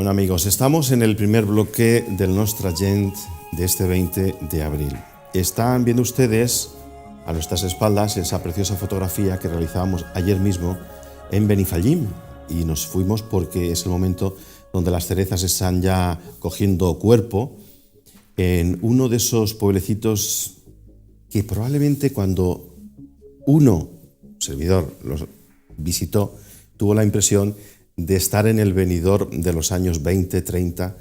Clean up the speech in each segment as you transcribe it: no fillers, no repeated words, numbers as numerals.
Bueno, amigos, estamos en el primer bloque del Nostra Gent de este 20 de abril. Están viendo ustedes a nuestras espaldas esa preciosa fotografía que realizábamos ayer mismo en Benifallim, y nos fuimos porque es el momento donde las cerezas están ya cogiendo cuerpo en uno de esos pueblecitos que probablemente cuando servidor, los visitó, tuvo la impresión de estar en el Benidorm de los años 20, 30,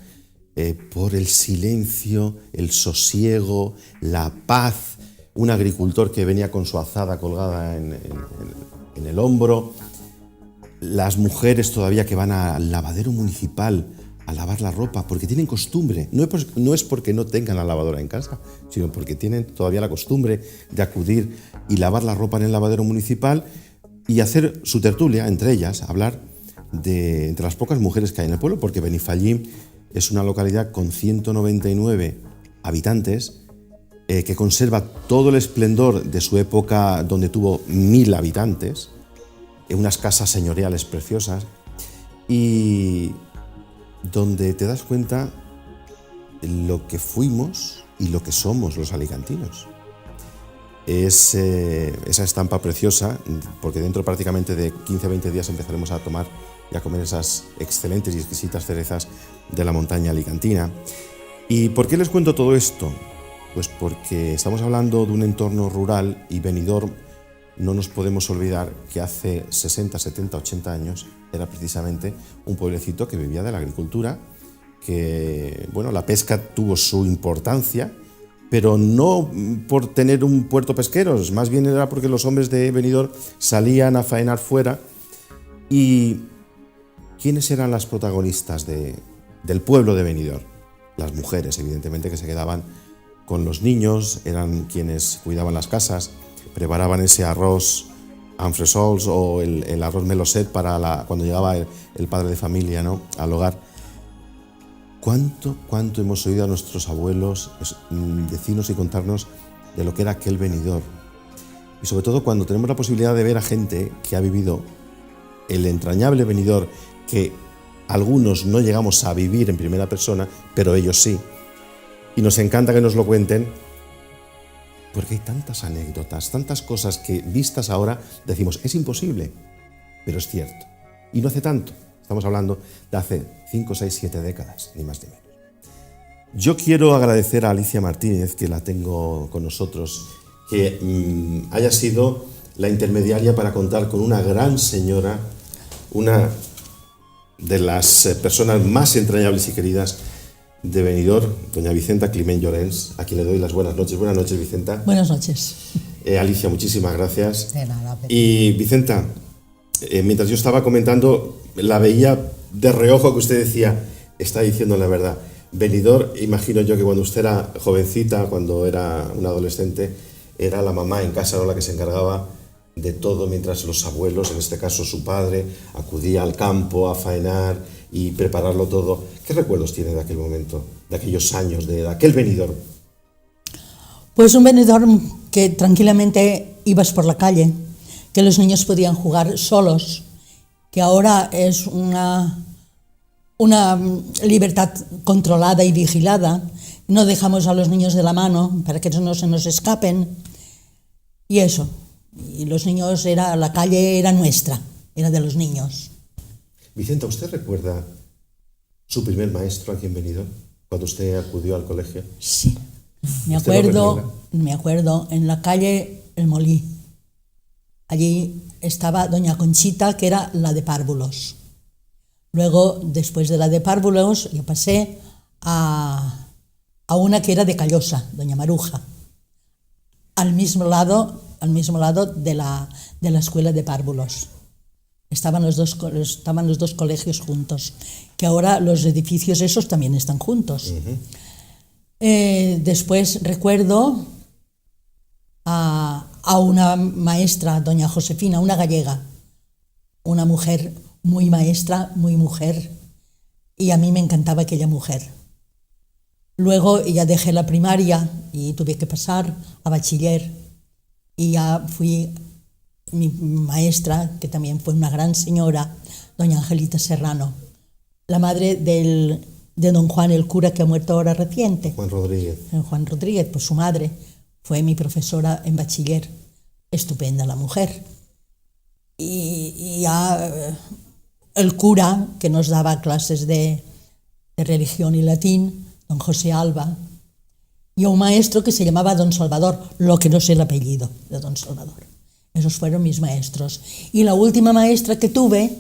por el silencio, el sosiego, la paz, un agricultor que venía con su azada colgada en el hombro, las mujeres todavía que van al lavadero municipal a lavar la ropa, porque tienen costumbre, no es porque no tengan la lavadora en casa, sino porque tienen todavía la costumbre de acudir y lavar la ropa en el lavadero municipal y hacer su tertulia entre ellas, hablar entre las pocas mujeres que hay en el pueblo, porque Benifallim es una localidad con 199 habitantes, que conserva todo el esplendor de su época donde tuvo 1000 habitantes, unas casas señoriales preciosas, y donde te das cuenta de lo que fuimos y lo que somos los alicantinos. Es esa estampa preciosa, porque dentro prácticamente de 15-20 días empezaremos a tomar y a comer esas excelentes y exquisitas cerezas de la montaña alicantina. ¿Y por qué les cuento todo esto? Pues porque estamos hablando de un entorno rural, y Benidorm, no nos podemos olvidar que hace 60, 70, 80 años era precisamente un pueblecito que vivía de la agricultura, que, bueno, la pesca tuvo su importancia, pero no por tener un puerto pesquero, más bien era porque los hombres de Benidorm salían a faenar fuera. ¿Y quiénes eran las protagonistas del pueblo de Benidorm? Las mujeres, evidentemente, que se quedaban con los niños, eran quienes cuidaban las casas, preparaban ese arroz anfresols o el arroz meloset para cuando llegaba el padre de familia, ¿no?, al hogar. ¿Cuánto hemos oído a nuestros abuelos decirnos y contarnos de lo que era aquel Benidorm? Y sobre todo cuando tenemos la posibilidad de ver a gente que ha vivido el entrañable Benidorm, que algunos no llegamos a vivir en primera persona, pero ellos sí. Y nos encanta que nos lo cuenten, porque hay tantas anécdotas, tantas cosas que vistas ahora decimos, es imposible, pero es cierto. Y no hace tanto, estamos hablando de hace 5, 6, 7 décadas, ni más ni menos. Yo quiero agradecer a Alicia Martínez, que la tengo con nosotros, que haya sido la intermediaria para contar con una gran señora, una de las personas más entrañables y queridas de Benidorm, doña Vicenta Climent Llorens, a quien le doy las buenas noches. Buenas noches, Vicenta. Buenas noches. Alicia, muchísimas gracias. De nada. Y Vicenta, mientras yo estaba comentando, la veía de reojo, que usted decía, está diciendo la verdad. Benidorm, imagino yo que cuando usted era jovencita, cuando era una adolescente, era la mamá en casa, ¿no?, la que se encargaba de todo, mientras los abuelos, en este caso su padre, acudía al campo a faenar y prepararlo todo. ¿Qué recuerdos tiene de aquel momento, de aquellos años, de aquel Benidorm? Pues un Benidorm que tranquilamente ibas por la calle, que los niños podían jugar solos, que ahora es una libertad controlada y vigilada. No dejamos a los niños de la mano para que no se nos escapen. Y eso. Y los niños, la calle era nuestra, era de los niños. Vicenta, ¿usted recuerda su primer maestro aquí en Benidorm, cuando usted acudió al colegio? Sí, me acuerdo, en la calle El Molí. Allí estaba doña Conchita, que era la de párvulos. Luego, después de la de párvulos, yo pasé a una que era de Callosa, doña Maruja, al mismo lado de la escuela de párvulos. Estaban los dos colegios juntos, que ahora los edificios esos también están juntos. Uh-huh. Después recuerdo a una maestra, doña Josefina, una gallega, una mujer muy maestra, muy mujer, y a mí me encantaba aquella mujer. Luego ya dejé la primaria y tuve que pasar a bachiller, y ya fui mi maestra, que también fue una gran señora, doña Angelita Serrano, la madre de don Juan, el cura que ha muerto ahora reciente. Juan Rodríguez. Juan Rodríguez, pues su madre fue mi profesora en bachiller. Estupenda la mujer. Y ya el cura que nos daba clases de religión y latín, don José Alba, y un maestro que se llamaba don Salvador, lo que no sé el apellido de don Salvador. Esos fueron mis maestros. Y la última maestra que tuve,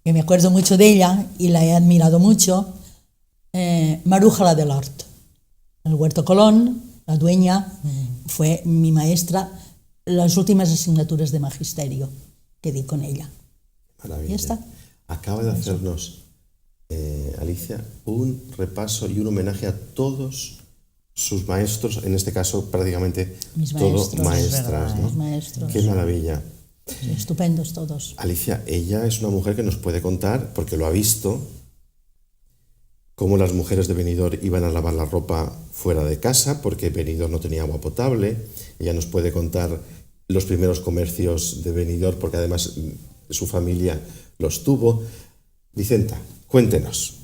que me acuerdo mucho de ella y la he admirado mucho, Maruja la del Hort. El Huerto Colón, la dueña, fue mi maestra, las últimas asignaturas de magisterio que di con ella. Maravilla. ¿Ya está? Acaba de hacernos, Alicia, un repaso y un homenaje a todos sus maestros, en este caso prácticamente Mis todos maestros, maestras, ¿no? mis maestros. Qué maravilla. Estupendos todos. Alicia, ella es una mujer que nos puede contar, porque lo ha visto, cómo las mujeres de Benidorm iban a lavar la ropa fuera de casa, porque Benidorm no tenía agua potable. Ella nos puede contar los primeros comercios de Benidorm, porque además su familia los tuvo. Vicenta, cuéntenos,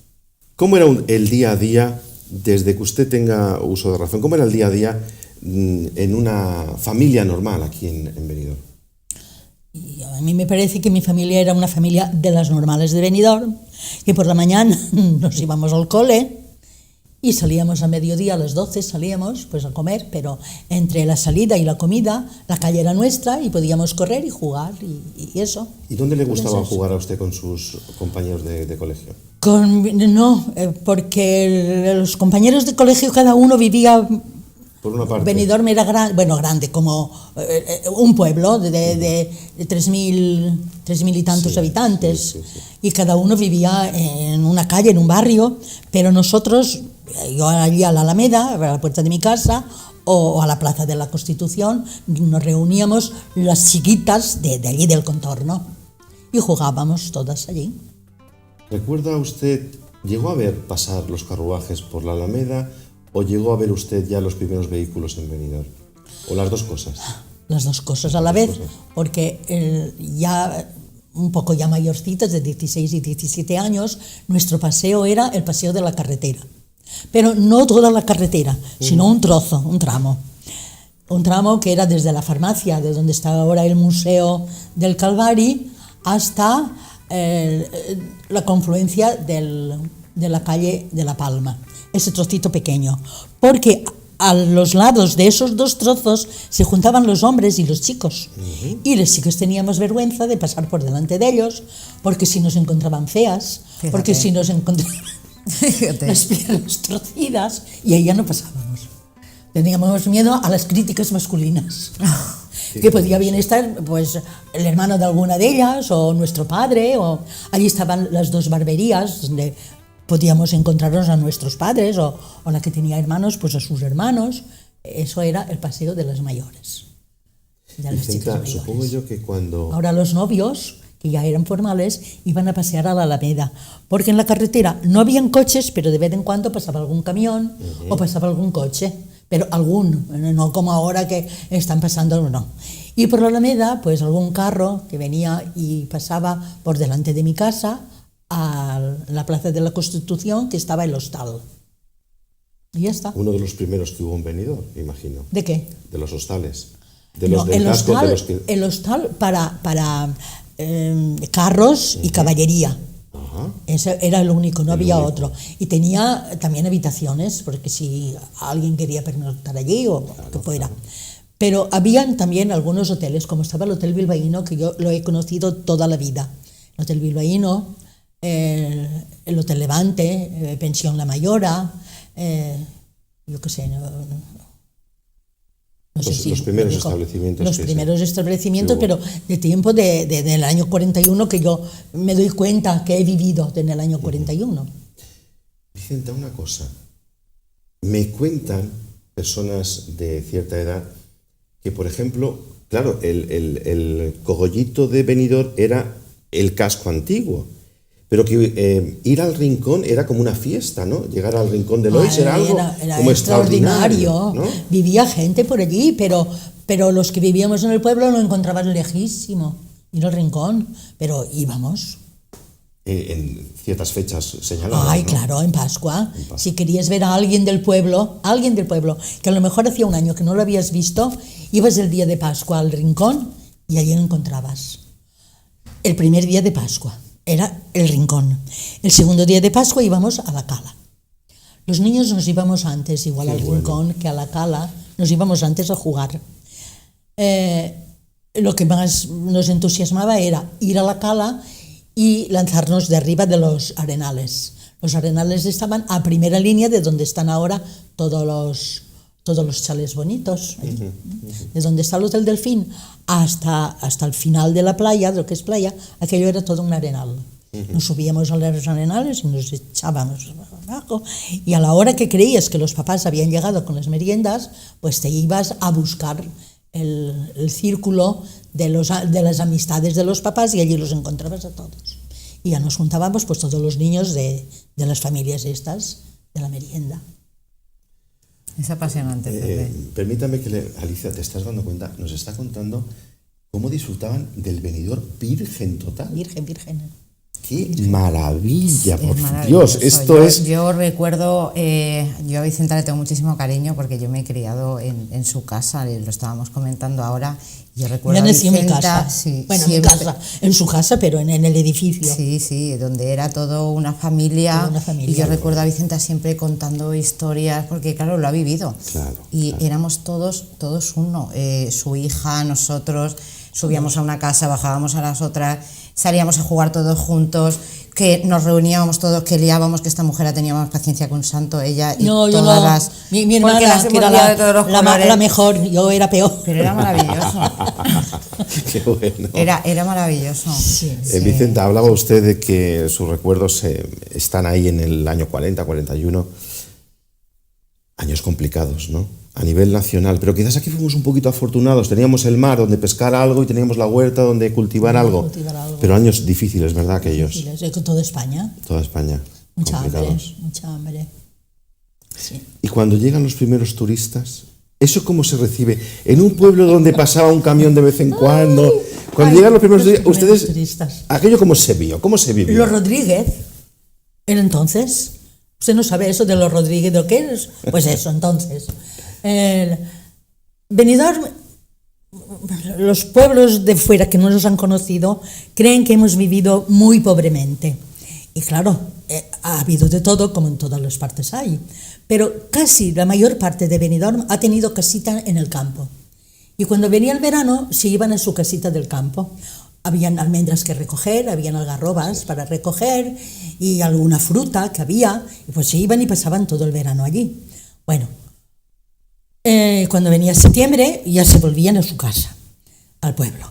¿cómo era el día a día, desde que usted tenga uso de razón, cómo era el día a día en una familia normal aquí en Benidorm? Y a mí me parece que mi familia era una familia de las normales de Benidorm, que por la mañana nos íbamos al cole y salíamos a mediodía, a las 12 salíamos pues a comer, pero entre la salida y la comida la calle era nuestra y podíamos correr y jugar y eso. ¿Y dónde le gustaba jugar a usted con sus compañeros de colegio? Porque los compañeros de colegio cada uno vivía... Por una parte. Benidorm era grande, como un pueblo de 3.000 y tantos habitantes, sí. y cada uno vivía en una calle, en un barrio, pero nosotros, yo allí a la Alameda, a la puerta de mi casa, o a la Plaza de la Constitución, nos reuníamos las chiquitas de allí del contorno y jugábamos todas allí. ¿Recuerda usted, llegó a ver pasar los carruajes por la Alameda o llegó a ver usted ya los primeros vehículos en Benidorm? ¿O las dos cosas? Las dos cosas a la vez, porque ya un poco ya mayorcitas, de 16 y 17 años, nuestro paseo era el paseo de la carretera. Pero no toda la carretera, sino un trozo, un tramo. Un tramo que era desde la farmacia, de donde está ahora el Museo del Calvari, hasta la confluencia de la calle de La Palma, ese trocito pequeño, porque a los lados de esos dos trozos se juntaban los hombres y los chicos, y los chicos teníamos vergüenza de pasar por delante de ellos, porque si nos encontraban feas, porque si nos encontraban las piernas torcidas, y ahí ya no pasábamos. Teníamos miedo a las críticas masculinas. Que podía bien estar pues el hermano de alguna de ellas o nuestro padre, o allí estaban las dos barberías donde podíamos encontrarnos a nuestros padres, o la que tenía hermanos pues a sus hermanos. Eso era el paseo de las mayores, de las chicas mayores. Supongo yo que cuando... Ahora los novios, que ya eran formales, iban a pasear a la Alameda, porque en la carretera no habían coches, pero de vez en cuando pasaba algún camión o pasaba algún coche, pero algún, no como ahora que están pasando, no. Y por la Alameda, pues algún carro que venía y pasaba por delante de mi casa a la Plaza de la Constitución, que estaba el hostal. Y ya está. Uno de los primeros que hubo en Benidorm, me imagino. ¿De qué? De los hostales. El hostal para carros y caballería. Ese era el único, no había otro. Y tenía también habitaciones, porque si alguien quería pernoctar allí o que fuera. Pero habían también algunos hoteles, como estaba el Hotel Bilbaíno, que yo lo he conocido toda la vida. El Hotel Bilbaíno, el Hotel Levante, Pensión La Mayora, yo qué sé, no sé si los primeros establecimientos. Los primeros establecimientos, pero de tiempo del año 41, que yo me doy cuenta que he vivido en el año 41. Vicenta, una cosa. Me cuentan personas de cierta edad que, por ejemplo, claro, el cogollito de Benidorm era el casco antiguo, pero que ir al Rincón era como una fiesta, ¿no? Llegar al Rincón de Lois era algo como extraordinario, ¿no? Vivía gente por allí, pero los que vivíamos en el pueblo lo encontraban lejísimo, ir al Rincón, pero íbamos. en ciertas fechas señaladas. Ay, ¿no? claro, en Pascua. En Pascua. Si querías ver a alguien del pueblo, que a lo mejor hacía un año que no lo habías visto, ibas el día de Pascua al rincón y allí lo encontrabas. El primer día de Pascua era el rincón. El segundo día de Pascua íbamos a la cala. Los niños nos íbamos antes, igual al rincón que a la cala, nos íbamos antes a jugar. Lo que más nos entusiasmaba era ir a la cala y lanzarnos de arriba de los arenales. Los arenales estaban a primera línea de donde están ahora todos los chalés bonitos. De donde está el Hotel Delfín hasta el final de la playa, de lo que es playa, aquello era todo un arenal. Nos subíamos a los arenales y nos echábamos abajo, y a la hora que creías que los papás habían llegado con las meriendas, pues te ibas a buscar el círculo de las amistades de los papás y allí los encontrabas a todos. Y ya nos juntábamos pues todos los niños de las familias estas, de la merienda. Es apasionante. Permítame que Alicia, te estás dando cuenta, nos está contando cómo disfrutaban del Benidorm virgen total. Virgen. ¡Qué maravilla, por maravilloso. Dios! Esto es... Yo recuerdo, yo a Vicenta le tengo muchísimo cariño porque yo me he criado en su casa, lo estábamos comentando ahora. Yo recuerdo Yo nací en mi casa. Sí, bueno, siempre, en su casa, pero en el edificio. Sí, donde era todo una familia. Y yo recuerdo a Vicenta siempre contando historias, porque claro, lo ha vivido. Claro, éramos todos uno. Su hija, nosotros, subíamos a una casa, bajábamos a las otras, salíamos a jugar todos juntos, que nos reuníamos todos, que liábamos, que esta mujer tenía más paciencia que un santo, ella y no, todas yo no. las... Mi hermana, que era la mejor, yo era peor. Pero era maravilloso. Qué bueno. Era maravilloso. Sí. Vicenta, hablaba usted de que sus recuerdos están ahí en el año 40, 41. Años complicados, ¿no? A nivel nacional, pero quizás aquí fuimos un poquito afortunados. Teníamos el mar donde pescar algo y teníamos la huerta donde cultivar algo. Pero años difíciles, ¿verdad? Aquellos. Difíciles, con toda España. Toda España. Mucha hambre. Sí. Y cuando llegan los primeros turistas, ¿eso cómo se recibe? En un pueblo donde pasaba un camión de vez en cuando. Cuando llegan los primeros turistas, ¿aquello cómo se vio? ¿Cómo se vivió? Los Rodríguez, en entonces. ¿Usted no sabe eso de los Rodríguez o qué es? Pues eso, entonces. Benidorm, los pueblos de fuera que no nos han conocido creen que hemos vivido muy pobremente. Y claro, ha habido de todo, como en todas las partes hay. Pero casi la mayor parte de Benidorm ha tenido casita en el campo. Y cuando venía el verano, se iban a su casita del campo. Habían almendras que recoger, habían algarrobas para recoger y alguna fruta que había, y pues se iban y pasaban todo el verano allí. Bueno, cuando venía septiembre ya se volvían a su casa, al pueblo.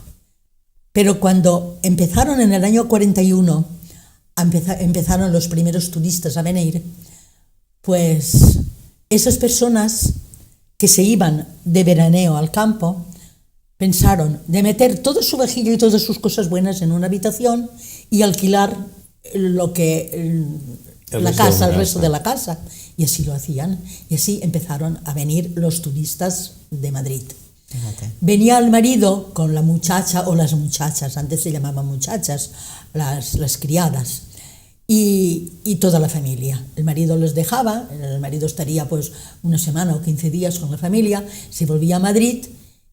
Pero cuando empezaron en el año 41, empezaron los primeros turistas a venir, pues esas personas que se iban de veraneo al campo pensaron de meter todo su vajillo y todas sus cosas buenas en una habitación y alquilar el resto de la casa. Y así lo hacían. Y así empezaron a venir los turistas de Madrid. Fíjate. Venía el marido con la muchacha o las muchachas, antes se llamaban muchachas, las criadas, y toda la familia. El marido los dejaba, el marido estaría pues una semana o 15 días con la familia, se volvía a Madrid.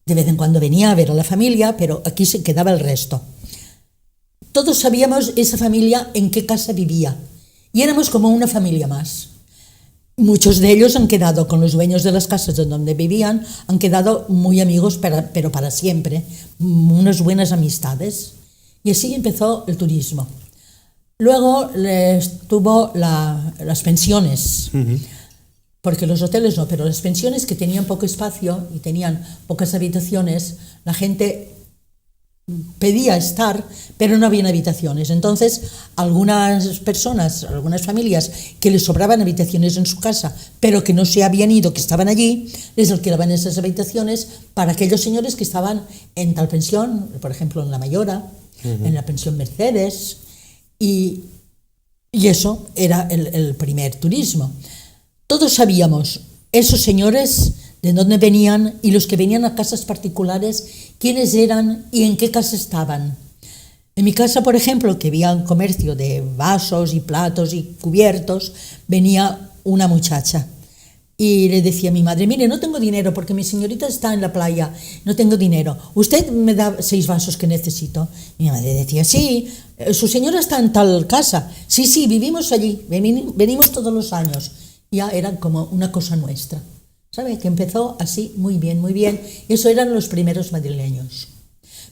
De vez en cuando venía a ver a la familia, pero aquí se quedaba el resto. Todos sabíamos esa familia en qué casa vivía y éramos como una familia más. Muchos de ellos han quedado con los dueños de las casas donde vivían, han quedado muy amigos, pero para siempre, unas buenas amistades. Y así empezó el turismo. Luego tuvo las pensiones. Porque los hoteles no, pero las pensiones que tenían poco espacio y tenían pocas habitaciones, la gente pedía estar, pero no habían habitaciones. Entonces, algunas personas, algunas familias que les sobraban habitaciones en su casa, pero que no se habían ido, que estaban allí, les alquilaban esas habitaciones para aquellos señores que estaban en tal pensión, por ejemplo, en La Mayora, en la pensión Mercedes, y eso era el primer turismo. Todos sabíamos, esos señores, de dónde venían y los que venían a casas particulares, quiénes eran y en qué casa estaban. En mi casa, por ejemplo, que había un comercio de vasos y platos y cubiertos, venía una muchacha y le decía a mi madre: mire, no tengo dinero porque mi señorita está en la playa, no tengo dinero, ¿usted me da 6 vasos que necesito? Mi madre decía: sí, su señora está en tal casa, sí, vivimos allí, venimos todos los años. Ya era como una cosa nuestra, ¿sabe? Que empezó así, muy bien, y eso eran los primeros madrileños.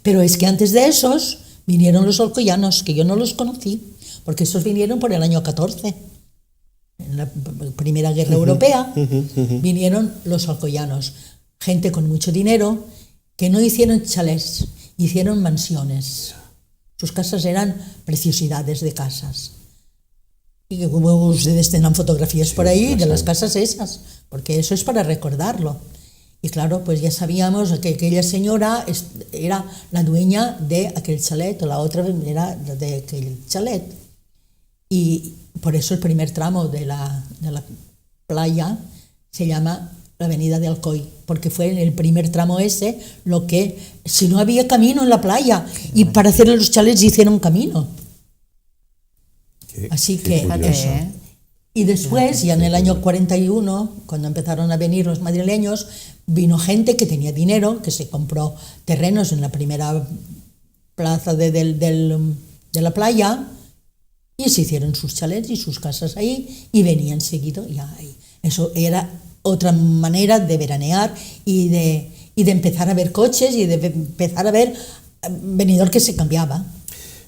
Pero es que antes de esos vinieron los alcoyanos, que yo no los conocí, porque esos vinieron por el año 14. En la Primera Guerra Europea vinieron los alcoyanos, gente con mucho dinero, que no hicieron chalés, hicieron mansiones. Sus casas eran preciosidades de casas. Y que como ustedes tendrán fotografías por ahí de las casas esas, porque eso es para recordarlo. Y claro, pues ya sabíamos que aquella señora era la dueña de aquel chalet, o la otra era de aquel chalet. Y por eso el primer tramo de la playa se llama la Avenida de Alcoy, porque fue en el primer tramo ese lo que, si no había camino en la playa, y para hacer los chalets hicieron camino. Así que eso. Y después, ya en el año 41, cuando empezaron a venir los madrileños, vino gente que tenía dinero, que se compró terrenos en la primera plaza de la playa, y se hicieron sus chalets y sus casas ahí, y venían seguido. Y ahí. Eso era otra manera de veranear y de empezar a ver coches y de empezar a ver Benidorm que se cambiaba.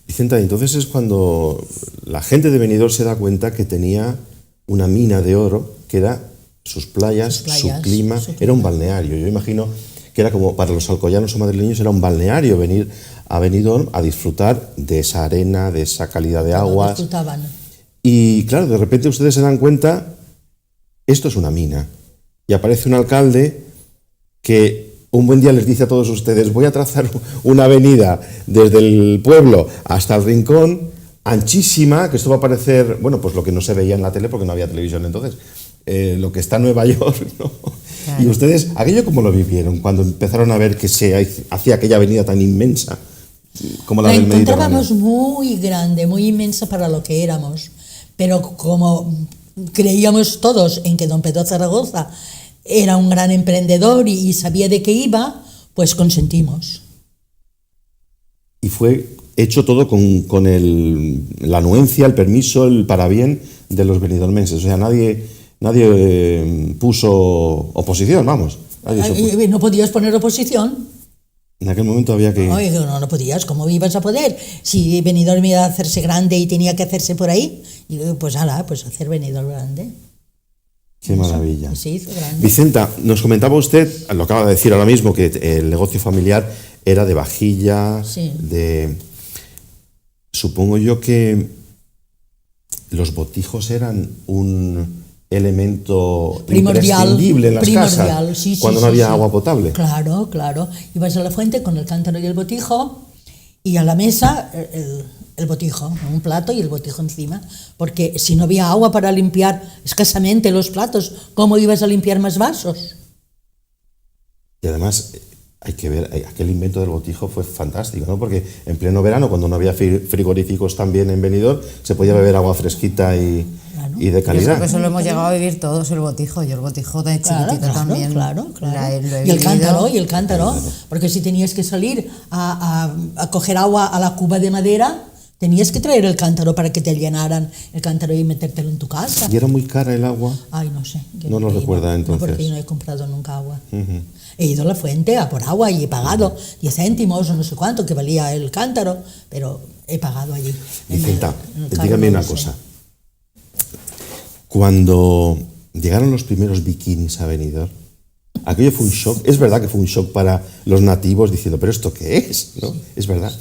Vicenta, entonces es cuando la gente de Benidorm se da cuenta que tenía una mina de oro, que era sus playas, su clima, era un balneario. Yo imagino que era como para los alcoyanos o madrileños, era un balneario venir a Benidorm a disfrutar de esa arena, de esa calidad de aguas. Disfrutaban. Y claro, de repente ustedes se dan cuenta, esto es una mina. Y aparece un alcalde que un buen día les dice a todos ustedes: voy a trazar una avenida desde el pueblo hasta el rincón, anchísima, que esto va a parecer, bueno, pues lo que no se veía en la tele porque no había televisión entonces, lo que está en Nueva York, ¿no? Claro. Y ustedes, ¿aquello cómo lo vivieron cuando empezaron a ver que se hacía aquella avenida tan inmensa como la del Mediterráneo? La encontrábamos muy grande, muy inmensa para lo que éramos, pero como creíamos todos en que don Pedro Zaragoza era un gran emprendedor y sabía de qué iba, pues consentimos. Y fue hecho todo con la anuencia, el permiso, el parabién de los benidormenses. O sea, nadie puso oposición, vamos. ¿No podías poner oposición? En aquel momento había que... No podías, ¿cómo ibas a poder? Si Benidorm iba a hacerse grande y tenía que hacerse por ahí, pues hacer Benidorm grande. Qué maravilla. Se hizo grande. Vicenta, nos comentaba usted, lo acaba de decir ahora mismo, que el negocio familiar era de vajilla, sí. Supongo yo que los botijos eran un elemento imprescindible en las casas, cuando no había agua potable. Claro. Ibas a la fuente con el cántaro y el botijo, y a la mesa el botijo, un plato y el botijo encima, porque si no había agua para limpiar escasamente los platos, ¿cómo ibas a limpiar más vasos? Y además hay que ver, aquel invento del botijo fue fantástico, ¿no? Porque en pleno verano, cuando no había frigoríficos también en Benidorm, se podía beber agua fresquita y de calidad. Por eso lo hemos llegado a vivir todos, el botijo. Yo el botijo de chiquitita también. Claro. Y el cántaro, porque si tenías que salir a coger agua a la cuba de madera, tenías que traer el cántaro para que te llenaran el cántaro y metértelo en tu casa. ¿Y era muy cara el agua? Ay, no sé. No lo recuerda entonces. No, porque yo no he comprado nunca agua. He ido a la fuente a por agua y he pagado 10 céntimos o no sé cuánto que valía el cántaro, pero he pagado allí. Vicenta, dígame una cosa. Cuando llegaron los primeros bikinis a Benidorm, aquello fue un shock. Es verdad que fue un shock para los nativos diciendo, ¿pero esto qué es? ¿No? Sí. Es verdad.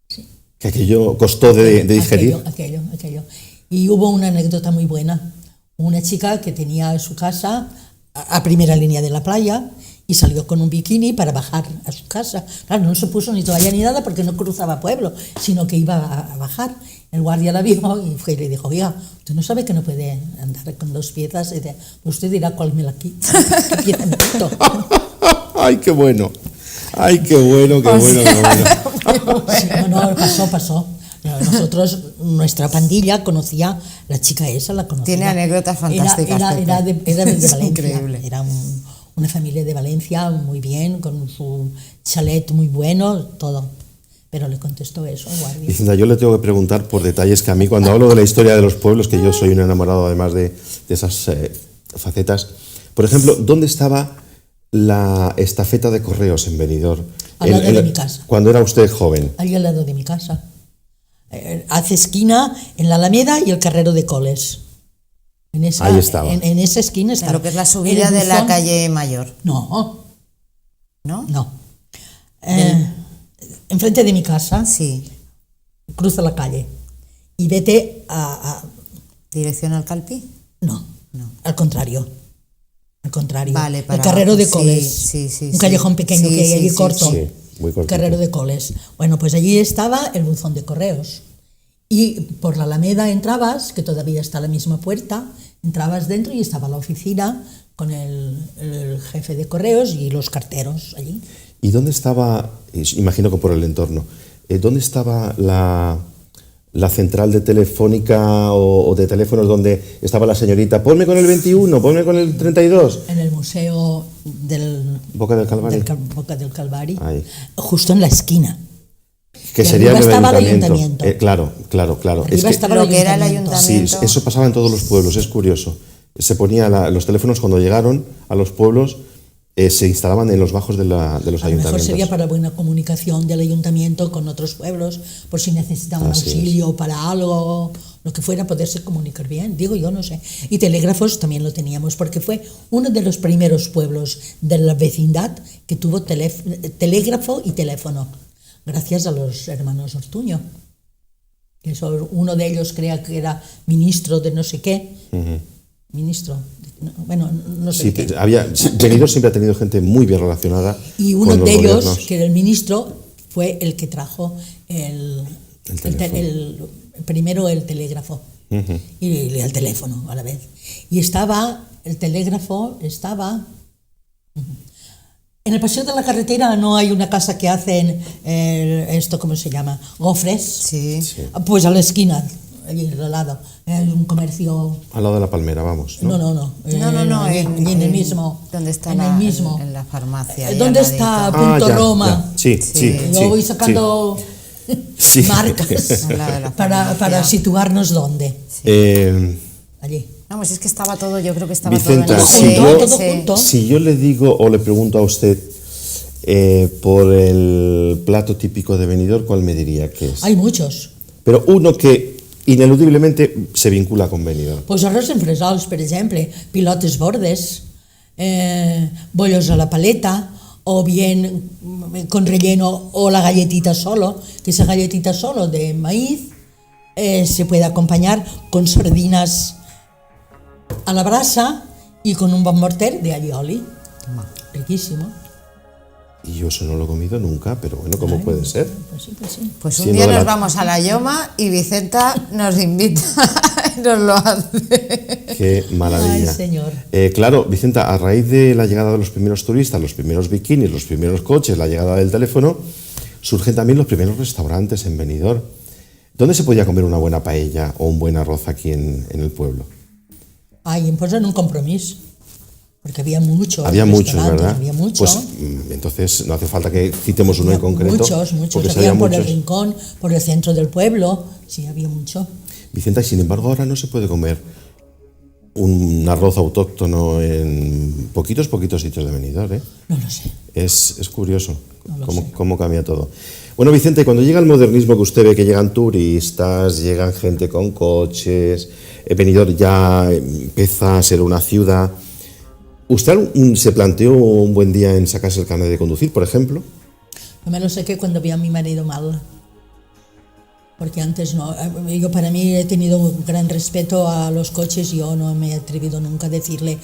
Sí. Que aquello costó de digerir. Aquello. Y hubo una anécdota muy buena. Una chica que tenía su casa a primera línea de la playa y salió con un bikini para bajar a su casa. Claro, no se puso ni toalla ni nada porque no cruzaba pueblo, sino que iba a bajar. El guardia la vio y fue y le dijo, oiga, usted no sabe que no puede andar con 2 piezas. Y usted dirá cuál me la quita. ¿Qué pieza me quito? ¡Ay, qué bueno! Ay, qué bueno, qué bueno, qué bueno. Sí, no, pasó. Nosotros, nuestra pandilla conocía, la chica esa la conocía. Tiene anécdotas fantásticas. Era de Es Valencia. increíble. Era una familia de Valencia muy bien, con su chalet muy bueno, todo. Pero le contestó eso al guardia. Vicenta, yo le tengo que preguntar por detalles que a mí, cuando hablo de la historia de los pueblos, que yo soy un enamorado además de esas facetas, por ejemplo, ¿dónde estaba la estafeta de correos en Benidorm? Al lado de mi casa. Cuando era usted joven. Allí al lado de mi casa. Hace esquina en la Alameda y el Carrero de Coles. Ahí estaba. En esa esquina estaba. En lo que es la subida de la calle Mayor. No. ¿No? Enfrente de mi casa, Sí. cruza la calle y vete a ¿Dirección al Calpi? no, al contrario. Vale, el Carrero de Coles. Sí, un callejón pequeño que hay allí corto. Sí, muy cortito. Carrero de Coles. Bueno, pues allí estaba el buzón de correos. Y por la Alameda entrabas, que todavía está la misma puerta, entrabas dentro y estaba la oficina con el jefe de correos y los carteros allí. ¿Y dónde estaba, imagino que por el entorno, dónde estaba la central de telefónica o de teléfonos donde estaba la señorita? Ponme con el 21, ponme con el 32. En el museo del Boca del Calvario. Boca del Calvario, Ahí. justo en la esquina. Que Y sería el arriba estaba el ayuntamiento. ayuntamiento. Claro. Arriba estaba lo que era el sí, ayuntamiento. eso pasaba en todos los pueblos, es curioso. Se ponía los teléfonos cuando llegaron a los pueblos, se instalaban en los bajos de los A lo mejor ayuntamientos. sería para buena comunicación del ayuntamiento con otros pueblos, por si necesitaban Así auxilio para algo, lo que fuera, poderse comunicar bien. Digo, yo no sé. Y telégrafos también lo teníamos, porque fue uno de los primeros pueblos de la vecindad que tuvo telégrafo y teléfono, gracias a los hermanos Ortuño. Eso, uno de ellos creía que era ministro de no sé qué. Ministro, bueno, no sé Sí, qué. Benidorm siempre ha tenido gente muy bien relacionada. Y uno con los de ellos, gobiernos. que era el ministro, fue el que trajo primero el telégrafo y el teléfono a la vez. Y el telégrafo estaba... En el Paseo de la Carretera no hay una casa que hacen, esto, ¿cómo se llama? Gofres. Sí. Pues a la esquina, allí al lado, hay un comercio... Al lado de la palmera, vamos. No. No, allí en el mismo. ¿Dónde está en el mismo. en la farmacia? ahí ¿Dónde al está ladito. Punto ya, Roma? ya. Sí. Yo voy sacando Sí. marcas Al lado de la para farmacia. situarnos dónde. Allí. Vamos, es que estaba todo, yo creo que estaba Vicenta, todo si en yo, todo junto. si yo le digo o le pregunto a usted por el plato típico de Benidorm, ¿cuál me diría que es? Hay muchos. Pero uno que ineludiblemente se vincula con Benidorm. Pues arroz en fresols, per exemple, pilotes bordes, bollos a la paleta, o bien con relleno, o la galletita solo, que esa galletita solo de maíz se puede acompañar con sardinas a la brasa y con un bon morter de allioli. Riquísimo. Y yo eso no lo he comido nunca, pero bueno, ¿cómo puede ser? Pues sí. Pues un Siendo día de nos la- vamos a la Yoma y Vicenta nos invita y nos lo hace. Qué maravilla. Ay, señor. Claro, Vicenta, a raíz de la llegada de los primeros turistas, los primeros bikinis, los primeros coches, la llegada del teléfono, surgen también los primeros restaurantes en Benidorm. ¿Dónde se podía comer una buena paella o un buen arroz aquí en el pueblo? Ay, em posen un compromís, porque había muchos. Había muchos, restaurantes, ¿verdad? Había muchos. Pues entonces no hace falta que citemos uno en concreto. Muchos. Porque Había había por el muchos. rincón, por el centro del pueblo. Sí, había mucho. Vicenta, y sin embargo ahora no se puede comer un arroz autóctono en poquitos sitios de Benidorm, ¿eh? No lo sé. Es curioso No lo sé. cómo cambia todo. Bueno, Vicente, cuando llega el modernismo, que usted ve que llegan turistas, llegan gente con coches, Benidorm ya empieza a ser una ciudad, ¿usted se planteó un buen día en sacarse el carnet de conducir, por ejemplo? Yo me lo saqué cuando vi a mi marido mal. Porque antes no. Yo para mí he tenido un gran respeto a los coches. Yo no me he atrevido nunca a decirle,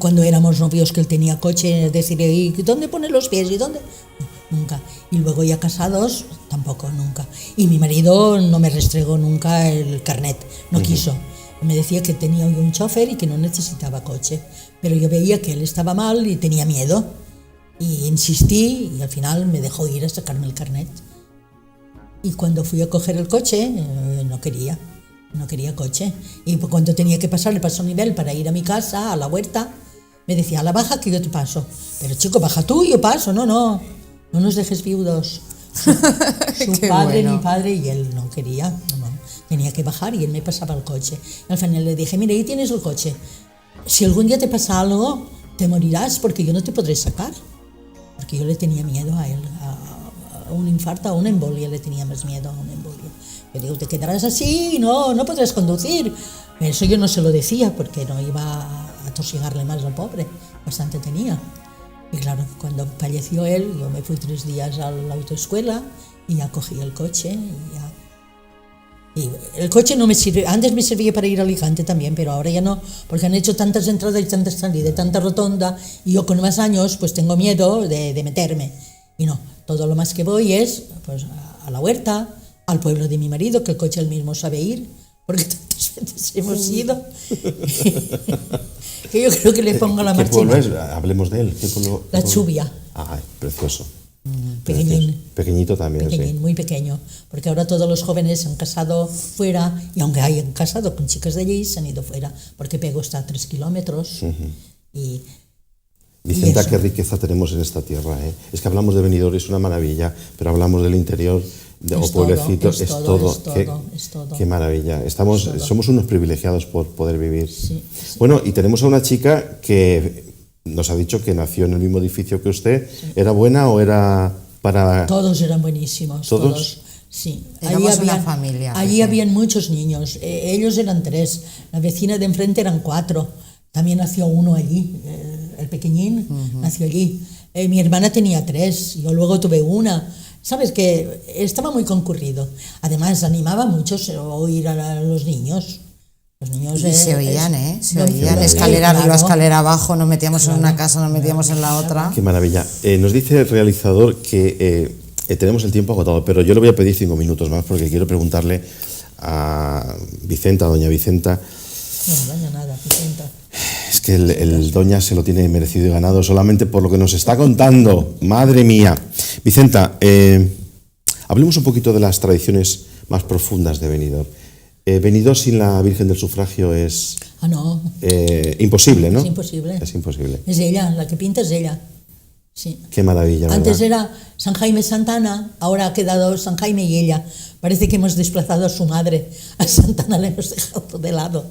cuando éramos novios que él tenía coche, decirle, ¿y dónde pone los pies? ¿Y dónde? No, nunca. Y luego ya casados, tampoco, nunca. Y mi marido no me restregó nunca el carnet, no quiso. Me decía que tenía yo un chofer y que no necesitaba coche. Pero yo veía que él estaba mal y tenía miedo. Y insistí y al final me dejó ir a sacarme el carnet. Y cuando fui a coger el coche, no quería coche. Y cuando tenía que pasar el paso nivel para ir a mi casa, a la huerta, me decía, a la baja que yo te paso. Pero chico, baja tú y yo paso. No nos dejes viudos. Su padre, bueno. Mi padre y él no quería, tenía que bajar y él me pasaba el coche. Y al final le dije, mira, ahí tienes el coche. Si algún día te pasa algo, te morirás porque yo no te podré sacar. Porque yo le tenía miedo a él, a un infarto, a una embolia, le tenía más miedo a una embolia. Yo digo, te quedarás así y no podrás conducir. Eso yo no se lo decía porque no iba a tosigarle más al pobre, bastante tenía. Y claro, cuando falleció él, yo me fui 3 días a la autoescuela y ya cogí el coche y el coche no me sirve, antes me servía para ir a Alicante también, pero ahora ya no, porque han hecho tantas entradas y tantas salidas, tanta rotonda, y yo con más años pues tengo miedo de meterme. Y no, todo lo más que voy es pues a la huerta, al pueblo de mi marido, que el coche él mismo sabe ir, porque tantas veces hemos ido, que yo creo que le pongo la marcha. ¿Qué pueblo es? Hablemos de él. ¿Qué pueblo? La Chubia. Ah, precioso. Pequeñín. Pequeñito también, pequeñín, sí. Muy pequeño, porque ahora todos los jóvenes se han casado fuera, y aunque hayan casado con chicas de allí, se han ido fuera, porque Pego está a 3 kilómetros. Y Vicenta, qué riqueza tenemos en esta tierra, ¿eh? Es que hablamos de Benidorm, es una maravilla, pero hablamos del interior o pueblecito, es todo. Qué maravilla. Somos unos privilegiados por poder vivir. Sí. Bueno, y tenemos a una chica que nos ha dicho que nació en el mismo edificio que usted. Sí. ¿Era buena o era para...? Todos eran buenísimos. ¿Todos? Sí. Una familia. Allí habían muchos niños. Ellos eran 3. La vecina de enfrente eran 4. También nació uno allí. El pequeñín nació allí. Mi hermana tenía 3. Yo luego tuve una. Sabes que estaba muy concurrido. Además, animaba mucho oír a los niños. Los niños se oían, se oían, escalera arriba, escalera abajo, nos metíamos en una casa, nos metíamos en la otra. Qué maravilla. Nos dice el realizador que tenemos el tiempo agotado, pero yo le voy a pedir 5 minutos más porque quiero preguntarle a Vicenta, a doña Vicenta. No, doña nada, Vicenta. Es que el doña se lo tiene merecido y ganado solamente por lo que nos está contando. Madre mía. Vicenta, hablemos un poquito de las tradiciones más profundas de Benidorm. Benidorm sin la Virgen del Sufragio es imposible, ¿no? Es imposible. Es imposible. Es ella, la que pinta es ella. Sí. Qué maravilla, ¿verdad? Antes era San Jaime Santana, ahora ha quedado San Jaime y ella. Parece que hemos desplazado a su madre. A Santana la hemos dejado de lado,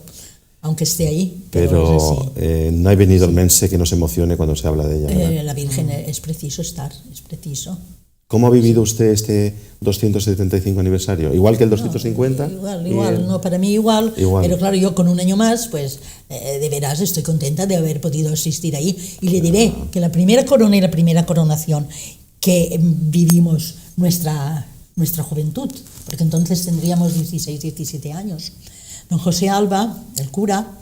aunque esté ahí. Pero no hay benidormense que no se emocione cuando se habla de ella. La Virgen es preciso estar, es preciso. ¿Cómo ha vivido usted este 275 aniversario? ¿Igual que el 250? Igual, no, para mí igual. Pero claro, yo con un año más, pues de veras estoy contenta de haber podido asistir ahí. Y le diré que la primera corona y la primera coronación que vivimos nuestra juventud, porque entonces tendríamos 16, 17 años. Don José Alba, el cura,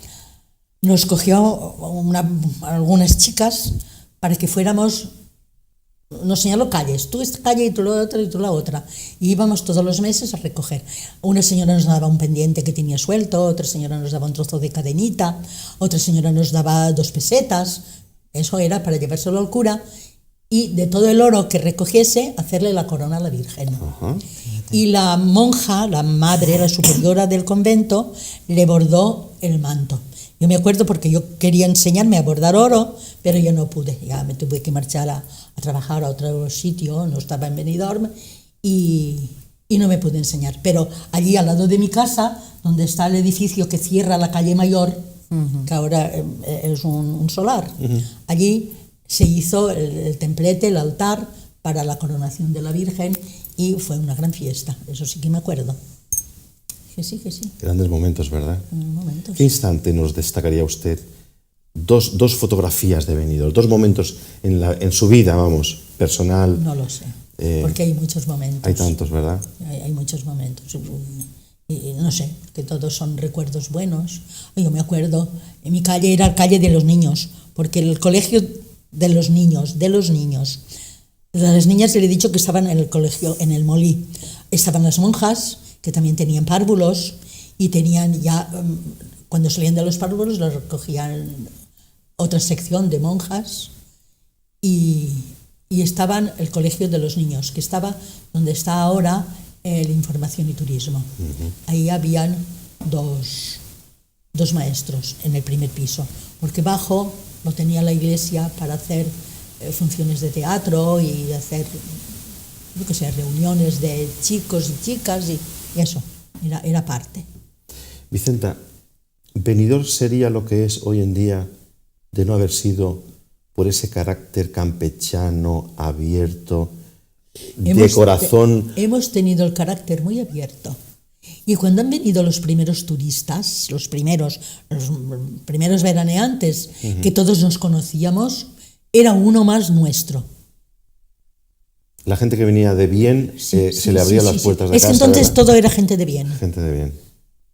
nos cogió algunas chicas para que fuéramos. Nos señaló calles, tú esta calle y tú la otra y tú la otra, y íbamos todos los meses a recoger. Una señora nos daba un pendiente que tenía suelto, otra señora nos daba un trozo de cadenita, otra señora nos daba 2 pesetas, eso era para llevárselo al cura, y de todo el oro que recogiese, hacerle la corona a la Virgen. Y la monja, la madre, la superiora del convento, le bordó el manto. Yo me acuerdo porque yo quería enseñarme a bordar oro, pero yo no pude, ya me tuve que marchar a trabajar a otro sitio, no estaba en Benidorm, y no me pude enseñar. Pero allí al lado de mi casa, donde está el edificio que cierra la calle Mayor, que ahora es un solar, allí se hizo el templete, el altar para la coronación de la Virgen, y fue una gran fiesta, eso sí que me acuerdo. Que sí. Grandes momentos, ¿verdad? Momentos. ¿Qué instante nos destacaría usted? Dos fotografías de Benidorm, 2 momentos en su vida, vamos, personal. No lo sé, porque hay muchos momentos. Hay tantos, ¿verdad? Hay muchos momentos. Y no sé, que todos son recuerdos buenos. Yo me acuerdo, en mi calle era la calle de los niños, porque el colegio de los niños, las niñas le he dicho que estaban en el colegio, en el Molí. Estaban las monjas, que también tenían párvulos, y tenían ya, cuando salían de los párvulos, los recogían otra sección de monjas, y estaban el colegio de los niños, que estaba donde está ahora el Información y Turismo. Ahí habían dos maestros en el primer piso, porque bajo lo tenía la iglesia para hacer funciones de teatro y hacer, yo qué sé, reuniones de chicos y chicas y eso, era parte. Vicenta, Benidorm sería lo que es hoy en día de no haber sido por ese carácter campechano, abierto, de corazón. Hemos tenido el carácter muy abierto. Y cuando han venido los primeros turistas, los primeros veraneantes, que todos nos conocíamos, era uno más nuestro. La gente que venía de bien, se le abrían las puertas de casa. Es que entonces todo era gente de bien. Gente de bien.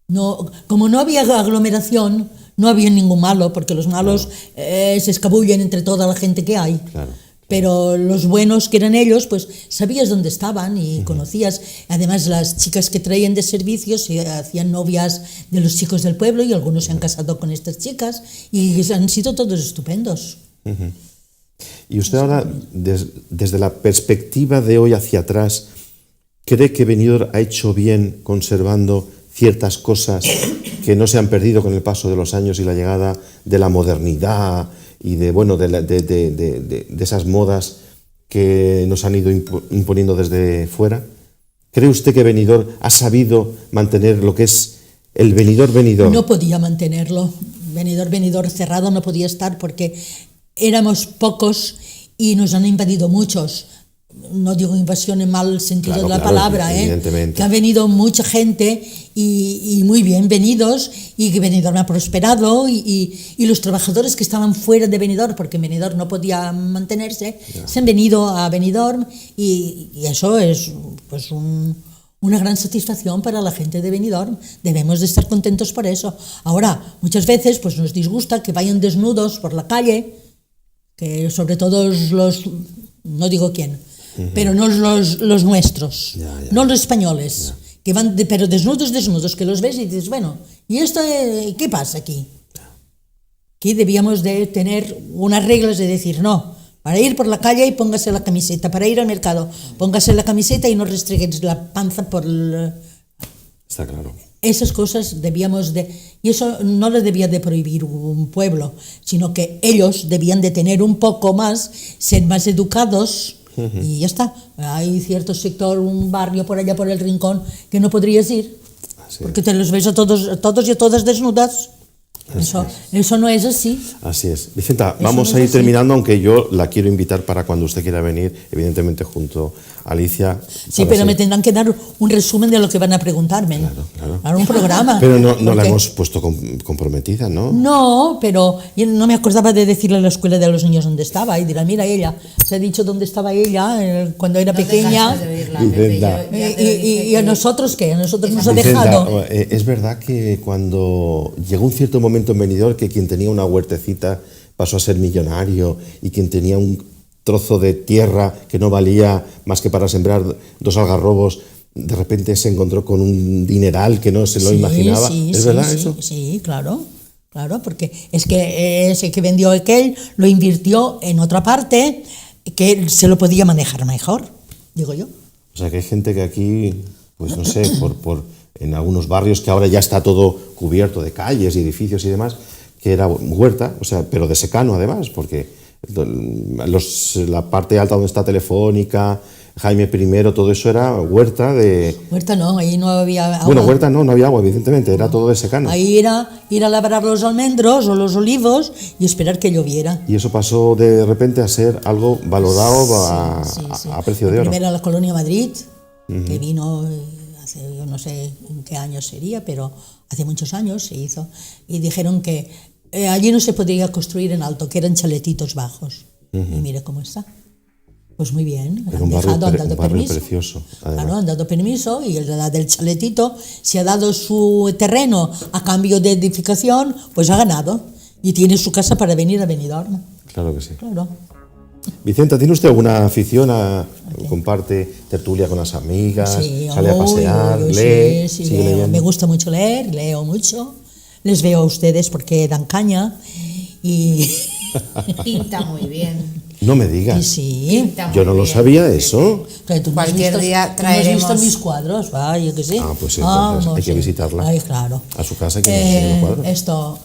No, como no había aglomeración, no había ningún malo, porque los malos se escabullen entre toda la gente que hay. Claro. Pero los buenos, que eran ellos, pues sabías dónde estaban y conocías. Además, las chicas que traían de servicios se hacían novias de los chicos del pueblo y algunos se han casado con estas chicas y han sido todos estupendos. Y usted ahora, desde la perspectiva de hoy hacia atrás, ¿cree que Benidorm ha hecho bien conservando ciertas cosas que no se han perdido con el paso de los años y la llegada de la modernidad y de esas modas que nos han ido imponiendo desde fuera? ¿Cree usted que Benidorm ha sabido mantener lo que es el Benidorm? No podía mantenerlo. Benidorm cerrado no podía estar porque éramos pocos y nos han invadido muchos. No digo invasión en mal sentido de la palabra, que ha venido mucha gente y muy bienvenidos, y que Benidorm ha prosperado, y los trabajadores que estaban fuera de Benidorm, porque Benidorm no podía mantenerse, se han venido a Benidorm, y eso es pues una gran satisfacción para la gente de Benidorm. Debemos de estar contentos por eso. Ahora, muchas veces pues nos disgusta que vayan desnudos por la calle, que sobre todo los, no digo quién, pero no los nuestros, no los españoles, que van pero desnudos, que los ves y dices, bueno, ¿y esto qué pasa aquí? Aquí debíamos de tener unas reglas de decir, no, para ir por la calle y póngase la camiseta, para ir al mercado, póngase la camiseta y no restregues la panza por el... Está claro. Esas cosas debíamos de... Y eso no lo debía de prohibir un pueblo, sino que ellos debían de tener un poco más, ser más educados. Y ya está. Hay cierto sector, un barrio por allá por el rincón que no podrías ir, porque te los ves a todos y a todas desnudas. Eso no es así. Así es. Vicenta, vamos a ir terminando, aunque yo la quiero invitar para cuando usted quiera venir, evidentemente junto a Alicia. Sí, pero me tendrán que dar un resumen de lo que van a preguntarme. Claro. Para un programa. Pero no la hemos puesto comprometida, ¿no? No, pero yo no me acordaba de decirle a la escuela de los niños dónde estaba, y dirá, mira, ella, se ha dicho dónde estaba ella cuando era pequeña. ¿Y a nosotros qué? A nosotros nos ha dejado. Es verdad que cuando llegó un cierto momento en Benidorm que quien tenía una huertecita pasó a ser millonario, y quien tenía un trozo de tierra que no valía más que para sembrar 2 algarrobos, de repente se encontró con un dineral que no se lo imaginaba. ¿Es verdad eso? Sí, claro, porque es que ese que vendió aquel lo invirtió en otra parte que se lo podía manejar mejor, digo yo. O sea que hay gente que aquí, pues no sé, en algunos barrios que ahora ya está todo cubierto de calles y edificios y demás, que era huerta, o sea, pero de secano además, porque la parte alta donde está Telefónica, Jaime I, todo eso era huerta de... Huerta no, ahí no había agua. Bueno, huerta no había agua, evidentemente, era todo de secano. Ahí era ir a labrar los almendros o los olivos y esperar que lloviera. Y eso pasó de repente a ser algo valorado a precio de oro. Primero a la Colonia Madrid, que vino hace, yo no sé en qué año sería, pero hace muchos años se hizo, y dijeron que allí no se podía construir en alto, que eran chaletitos bajos. Y mire cómo está. Pues muy bien, han dado permiso. Precioso, claro, han dado permiso, y el del chaletito, si ha dado su terreno a cambio de edificación, pues ha ganado. Y tiene su casa para venir a Benidorm. Claro que sí. Claro. Vicenta, ¿tiene usted alguna afición comparte tertulia con las amigas, sale a pasear, lee? Sí, leo. Me gusta mucho leer, leo mucho. Les veo a ustedes porque dan caña y... Pinta muy bien. No me digas. Y sí. Yo no lo sabía eso. Pero tú no has Cualquier visto- día tú no has traeremos- visto mis cuadros, yo que sí. Ah, pues entonces hay que visitarla. Ay, claro. A su casa hay que enseñar los cuadros. Esto,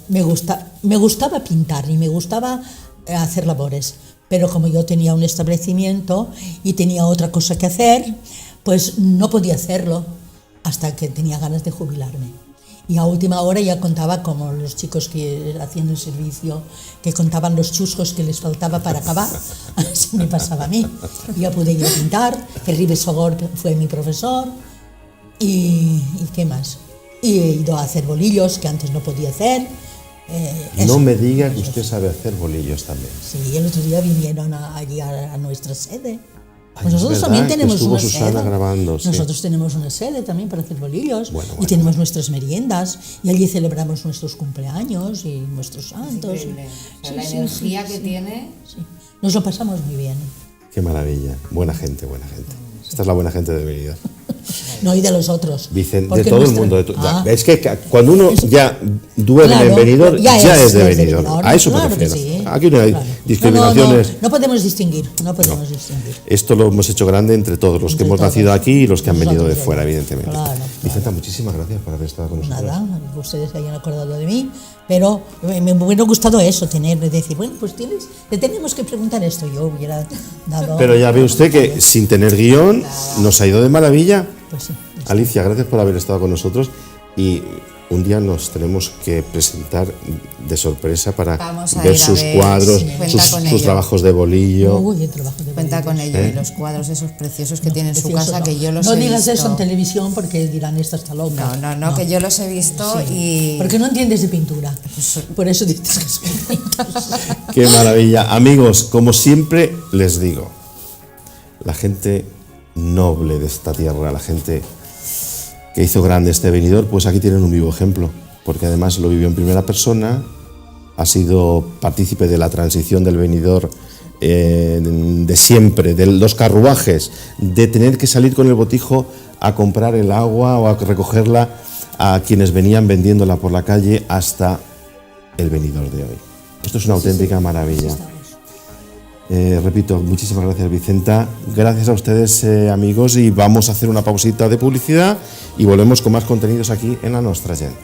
me gustaba pintar y me gustaba hacer labores, pero como yo tenía un establecimiento y tenía otra cosa que hacer, pues no podía hacerlo hasta que tenía ganas de jubilarme. Y a última hora ya contaba como los chicos que haciendo el servicio, que contaban los chuscos que les faltaba para acabar. Así me pasaba a mí. Ya pude ir a pintar, el Ribes Sogor fue mi profesor, y ¿qué más? Y he ido a hacer bolillos que antes no podía hacer. No Eso. me diga que usted sabe hacer bolillos también. Sí, el otro día vinieron allí a nuestra sede. Ay, Nosotros es verdad también que tenemos estuvo una Susana sede. grabando, sí. Nosotros tenemos una sede también para hacer bolillos. Bueno, y bueno. tenemos nuestras meriendas y allí celebramos nuestros cumpleaños y nuestros santos. Increíble. O sea, Sí, la sí, energía sí, que sí. tiene. Sí. Nos lo pasamos muy bien. Qué maravilla. Buena gente, buena gente. Esta es la buena gente de Benidorm. No, y de los otros. Vicente, de Porque todo el nuestra- mundo. Ah, Es que cuando uno ya duerme claro, en Benidorm, ya es de Benidorm. Benidorm. A eso me Claro que refiero. sí. Aquí no hay Claro. discriminaciones. No podemos distinguir, no podemos distinguir. Esto lo hemos hecho grande entre todos, los que Entre hemos todos. nacido aquí y los que han venido de Nosotros, fuera, claro. evidentemente. Claro, Vicenta, muchísimas gracias por haber estado con nosotros. Nada, que ustedes se hayan acordado de mí, pero me hubiera gustado eso, decir, bueno, pues le tenemos que preguntar esto, yo hubiera dado... Pero ya ve usted que sin tener guión nos ha ido de maravilla. Pues sí. Alicia, gracias por haber estado con nosotros y un día nos tenemos que presentar de sorpresa para Vamos a ver ir a sus ver, cuadros, sí. Cuenta con sus ello. trabajos de bolillo. Uy, el trabajo de Cuenta con bolillos. ello y los cuadros esos preciosos que tiene en su Precioso, casa, no. que yo los No he digas visto. eso en televisión porque dirán, esta está loca. No, que yo los he visto y... Porque no entiendes de pintura. Por eso dices que son bonitos. Qué maravilla. Amigos, como siempre les digo, la gente noble de esta tierra, la gente que hizo grande este Benidorm, pues aquí tienen un vivo ejemplo, porque además lo vivió en primera persona, ha sido partícipe de la transición del Benidorm de siempre, de los carruajes, de tener que salir con el botijo a comprar el agua o a recogerla a quienes venían vendiéndola por la calle hasta el Benidorm de hoy. Esto es una auténtica maravilla. Repito, muchísimas gracias Vicenta, gracias a ustedes amigos, y vamos a hacer una pausita de publicidad y volvemos con más contenidos aquí en La Nostra Gent.